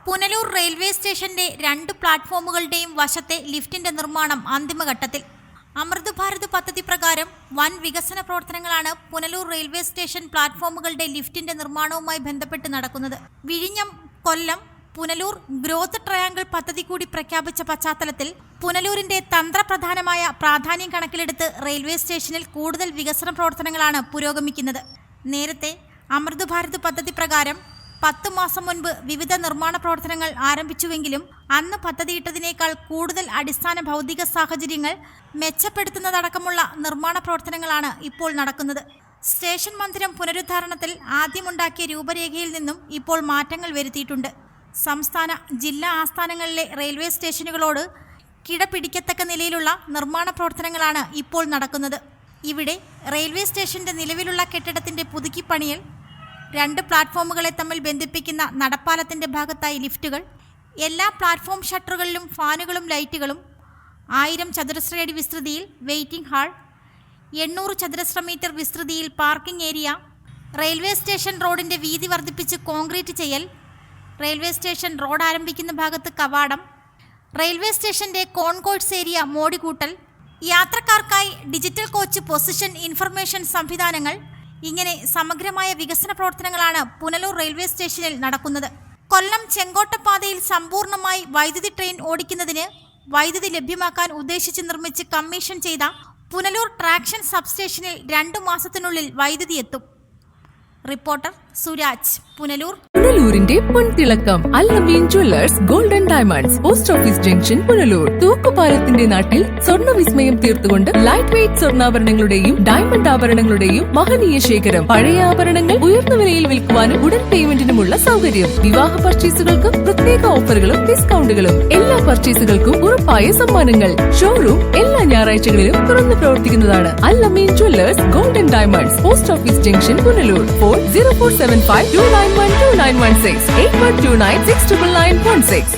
Punalur railway സ്റ്റേഷന്റെ 2 പ്ലാറ്റ്ഫോമുകളുടെയും വശത്തെ ലിഫ്റ്റിന്റെ നിർമ്മാണം അന്തിമഘട്ടത്തിൽ. അമൃത് ഭാരത് പദ്ധതി പ്രകാരം വൻ വികസന പ്രവർത്തനങ്ങളാണ് പുനലൂർ റെയിൽവേ സ്റ്റേഷൻ പ്ലാറ്റ്ഫോമുകളുടെ ലിഫ്റ്റിന്റെ നിർമ്മാണവുമായി ബന്ധപ്പെട്ട് നടക്കുന്നത്. വിഴിഞ്ഞം, കൊല്ലം, പുനലൂർ ഗ്രോത്ത് ട്രയാങ്കിൾ പദ്ധതി കൂടി പ്രഖ്യാപിച്ച പശ്ചാത്തലത്തിൽ പുനലൂരിന്റെ തന്ത്രപ്രധാനമായ പ്രാധാന്യം കണക്കിലെടുത്ത് റെയിൽവേ സ്റ്റേഷനിൽ കൂടുതൽ വികസന പ്രവർത്തനങ്ങളാണ് പുരോഗമിക്കുന്നത്. നേരത്തെ അമൃത് ഭാരത് പദ്ധതി പ്രകാരം 10 മാസം മുൻപ് വിവിധ നിർമ്മാണ പ്രവർത്തനങ്ങൾ ആരംഭിച്ചുവെങ്കിലും അന്ന് പദ്ധതിയിട്ടതിനേക്കാൾ കൂടുതൽ അടിസ്ഥാന ഭൗതിക സാഹചര്യങ്ങൾ മെച്ചപ്പെടുത്തുന്നതടക്കമുള്ള നിർമ്മാണ പ്രവർത്തനങ്ങളാണ് ഇപ്പോൾ നടക്കുന്നത്. സ്റ്റേഷൻ മന്ദിരം പുനരുദ്ധാരണത്തിൽ ആദ്യമുണ്ടാക്കിയ രൂപരേഖയിൽ നിന്നും ഇപ്പോൾ മാറ്റങ്ങൾ വരുത്തിയിട്ടുണ്ട്. സംസ്ഥാന, ജില്ലാ ആസ്ഥാനങ്ങളിലെ റെയിൽവേ സ്റ്റേഷനുകളോട് കിടപിടിക്കത്തക്ക നിലയിലുള്ള നിർമ്മാണ പ്രവർത്തനങ്ങളാണ് ഇപ്പോൾ നടക്കുന്നത്. ഇവിടെ റെയിൽവേ സ്റ്റേഷന്റെ നിലവിലുള്ള കെട്ടിടത്തിന്റെ പുതുക്കിപ്പണിയൽ, 2 പ്ലാറ്റ്ഫോമുകളെ തമ്മിൽ ബന്ധിപ്പിക്കുന്ന നടപ്പാലത്തിന്റെ ഭാഗത്തായി ലിഫ്റ്റുകൾ, എല്ലാ പ്ലാറ്റ്ഫോം ഷട്ടറുകളിലും ഫാനുകളും ലൈറ്റുകളും, 1000 ചതുരശ്ര അടി വിസ്തൃതിയിൽ വെയിറ്റിംഗ് ഹാൾ, 800 ചതുരശ്ര മീറ്റർ വിസ്തൃതിയിൽ പാർക്കിംഗ് ഏരിയ, റെയിൽവേ സ്റ്റേഷൻ റോഡിന്റെ വീതി വർദ്ധിപ്പിച്ച് കോൺക്രീറ്റ് ചെയ്യൽ, റെയിൽവേ സ്റ്റേഷൻ റോഡ് ആരംഭിക്കുന്ന ഭാഗത്ത് കവാടം, റെയിൽവേ സ്റ്റേഷന്റെ കോൺകോഴ്സ് ഏരിയ മോടികൂട്ടൽ, യാത്രക്കാർക്കായി ഡിജിറ്റൽ കോച്ച് പൊസിഷൻ ഇൻഫർമേഷൻ സംവിധാനങ്ങൾ, ഇങ്ങനെ സമഗ്രമായ വികസന പ്രവർത്തനങ്ങളാണ് പുനലൂർ റെയിൽവേ സ്റ്റേഷനിൽ നടക്കുന്നത്. കൊല്ലം ചെങ്കോട്ടപ്പാതയിൽ സമ്പൂർണ്ണമായി വൈദ്യുതി ട്രെയിൻ ഓടിക്കുന്നതിന് വൈദ്യുതി ലഭ്യമാക്കാൻ ഉദ്ദേശിച്ച് നിർമ്മിച്ച് കമ്മീഷൻ ചെയ്ത പുനലൂർ ട്രാക്ഷൻ സബ്സ്റ്റേഷനിൽ 2 മാസത്തിനുള്ളിൽ വൈദ്യുതി എത്തും. Reporter Suraj, Punalur. പുനലൂരിന്റെ പൊൻതിളക്കം അൽ-നബീൻ Jewellers golden diamonds, post office junction, Punalur. തൂക്കുപാലത്തിന്റെ നാട്ടിൽ സ്വർണ്ണ വിസ്മയം തീർത്തുകൊണ്ട് ലൈറ്റ് വെയ്റ്റ് സ്വർണ്ണാഭരണങ്ങളുടെയും ഡയമണ്ട് ആഭരണങ്ങളുടെയും മഹനീയ ശേഖരം. പഴയ ആഭരണങ്ങൾ ഉയർന്ന വിലയിൽ വിൽക്കുവാനും ഉടൻ പേയ്മെന്റിനുമുള്ള സൗകര്യം. വിവാഹ പർച്ചേസുകൾക്കും പ്രത്യേക ഓഫറുകളും ഡിസ്കൗണ്ടുകളും. എല്ലാ പർച്ചേസുകൾക്കും ഉറപ്പായ സമ്മാനങ്ങൾ. ഷോറൂം എല്ലാ ഞായറാഴ്ചകളിലും തുറന്നു പ്രവർത്തിക്കുന്നതാണ്. അൽ-നബീൻ Jewellers golden diamonds, post office junction, Punalur. 0475 291 2916 8129 69916.